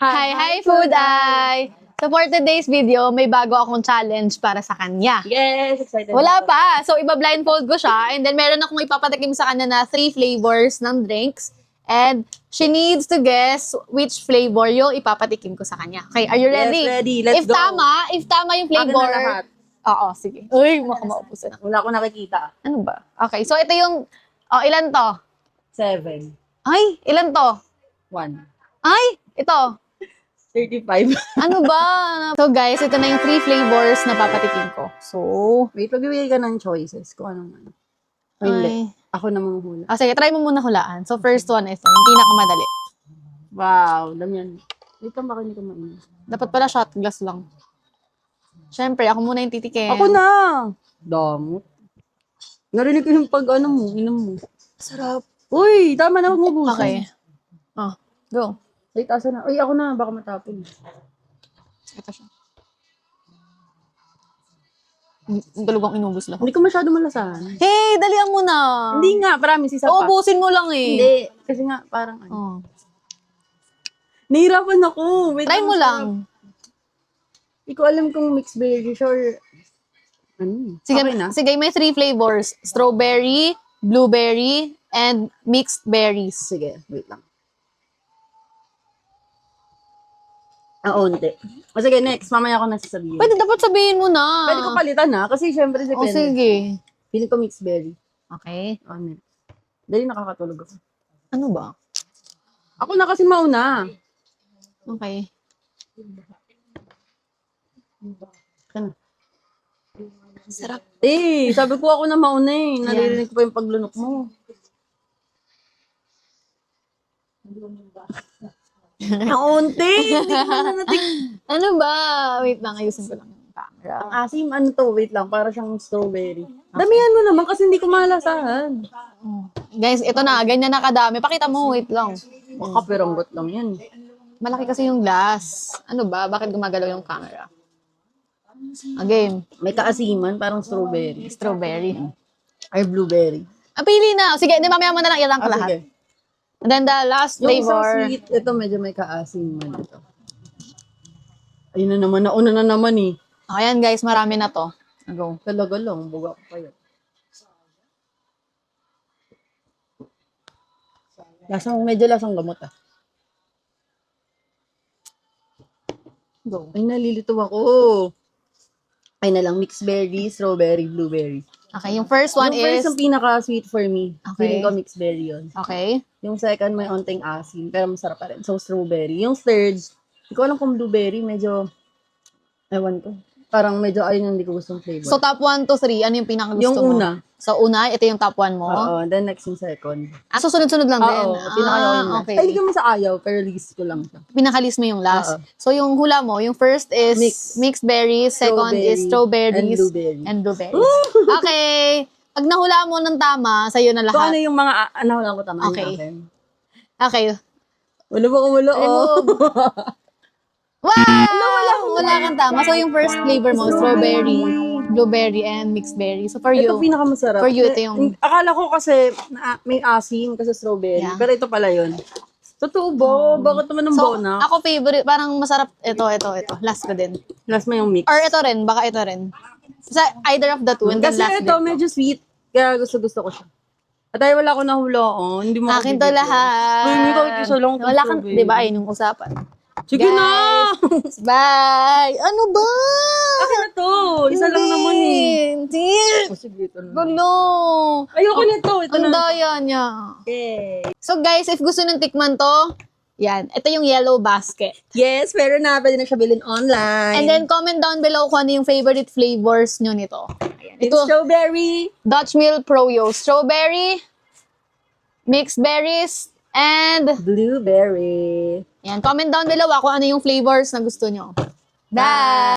Hi, Food Eye! So for today's video, may bago akong challenge para sa kanya. Yes, excited. Wala pa! So iba-blindfold ko siya and then meron akong ipapatikim sa kanya na 3 flavors ng drinks and she needs to guess which flavor yung ipapatikim ko sa kanya. Okay, are you ready? Yes, ready. Let's if go. If tama yung Akin flavor... na lahat. Oo, sige. Uy, makamaupusan ako. Wala akong nakikita. Ano ba? Okay, so ito yung... Oh, ilan to? 7. Ay, ilan to? 1. Ay, ito. 35. Ano ba? So guys, ito na yung 3 flavors na papatikim ko. So, Wait, magbibigay ka ng choices kung ano man. O hindi. Ako na manghula. sige, try mo muna hulaan. So first one is yung pinakamadali. Wow, dami yan. Wait lang, baka hindi ko mainom. Dapat pala shot glass lang. Siyempre, ako muna yung titikim. Ako na! Damot. Narinig ko yung pag ano mo, inom mo. Sarap. Uy, tama na, huwag mo busan. Okay. Oh, go. Wait, asa na? Uy, ako na, baka matapon. Ito siya. Dalawang inubos lang. Hindi ko masyado malasahan. Hey, dalian mo na. Hindi nga, promise, isa pa. Uubusin mo lang eh. Hindi, kasi nga, parang ano. Oh. Nahirapan ako. Wait, Try mo lang. Hindi ko alam kung mixed berry siya or ano. Sige, Okay na. sige, may 3 flavors. Strawberry, blueberry, and mixed berries. Sige, wait lang. Onti. O sige, next. Mamaya ko nasasabihin. Pwede, dapat sabihin mo na. Pwede ko palitan na kasi syempre O depende. sige. Feeling ko mixed berry. Okay. O, next. Dali nakakatulog ako. Ano ba? Ako na kasi mauna. Okay. Ano? Sarap. Sabi ko ako na mauna eh. Naririnig ko pa yung paglunok mo. Onti! Hindi ko na natik. Ano ba? Wait lang, ayusin ko lang yung camera. Ang asim, ano to? Wait lang, para siyang strawberry. Damihan mo naman kasi hindi ko malasahan. Guys, ito na. Ganyan na kadami. Pakita mo, wait lang. Makapiranggot lang yan. Malaki kasi yung glass. Ano ba? Bakit gumagalaw yung camera? Again, May kaasiman, parang strawberry. strawberry. Ay, blueberry. Pili na. Sige, di mamaya mo na lang ilang ko lahat. Sige. And then the last Yung isang flavor. sweet, ito medyo may kaasiman ito. Ayun na naman, nauna na naman eh. Ayan guys, marami na to. Go. Talaga lang, buga ko pa yun. Medyo lasang gamot ah. Go. Ay, nalilito ako. Ay na lang, mixed berry, strawberry, blueberry. Okay, yung first one Yung first is... ang pinaka-sweet for me. Okay. Feeling ko mixed berry yun. Okay. Yung second, may onting asin, pero masarap pa rin. So, strawberry. Yung third, hindi ko alam kung blueberry, medyo, ewan ko. Parang medyo ayun yung hindi ko gustong flavor. So top 1 to 3, ano yung pinakagusto Yung mo? una. So una, ito yung top 1 mo? Oo, then next yung second. So sunod-sunod lang din? Oo, pinaka-ayaw yung last. okay. Ay, hindi ko man sa ayaw, pero list ko lang siya. Pinakalis mo yung last. Oo. So yung hula mo, yung first is mixed berries, second is strawberries, and blueberry. Okay. Pag nahula mo ng tama, sa'yo na So, ano lahat. yung mga, ano lang ko tama Okay. natin? Okay. Wala ba kung wala? Remove. Wow! Wala kang tama. So yung first flavor mo, strawberry, blueberry, and mixed berry. So for Ito you, pinakamasarap. for you, ito yung... Akala ko kasi may asim kasi strawberry. Yeah. Pero ito pala yun. Totoo ba? Bakit naman ng So, bona? ako favorite, parang masarap, ito. Last ko din. Last mo yung mix. Or ito rin, baka ito rin. Sa either of the two, and then Kasi last ito, bit. medyo sweet. Kaya gusto ko siya. At dahil wala ko nahulaan, hindi mo Akin to lahat. Uy, may kakikisa lang. Wala kang, di ba, ayun yung usapan. Sige na! Guys, bye! Ano ba? Akin na to. Isa lang naman eh. Hindi. Oh, sige, ito na. Gulo. Ayoko nito. Ito Ang na. daya niya. Okay. So guys, if gusto ng tikman to, yan. Ito yung yellow basket. Yes, pero na. Pwede na siya bilhin online. And then comment down below kung ano yung favorite flavors nyo nito. Ayan. It's Ito, strawberry. Dutch Mill Proyo. Strawberry, mixed berries, and Blueberry. yan. Comment down below kung ano yung flavors na gusto nyo. Bye!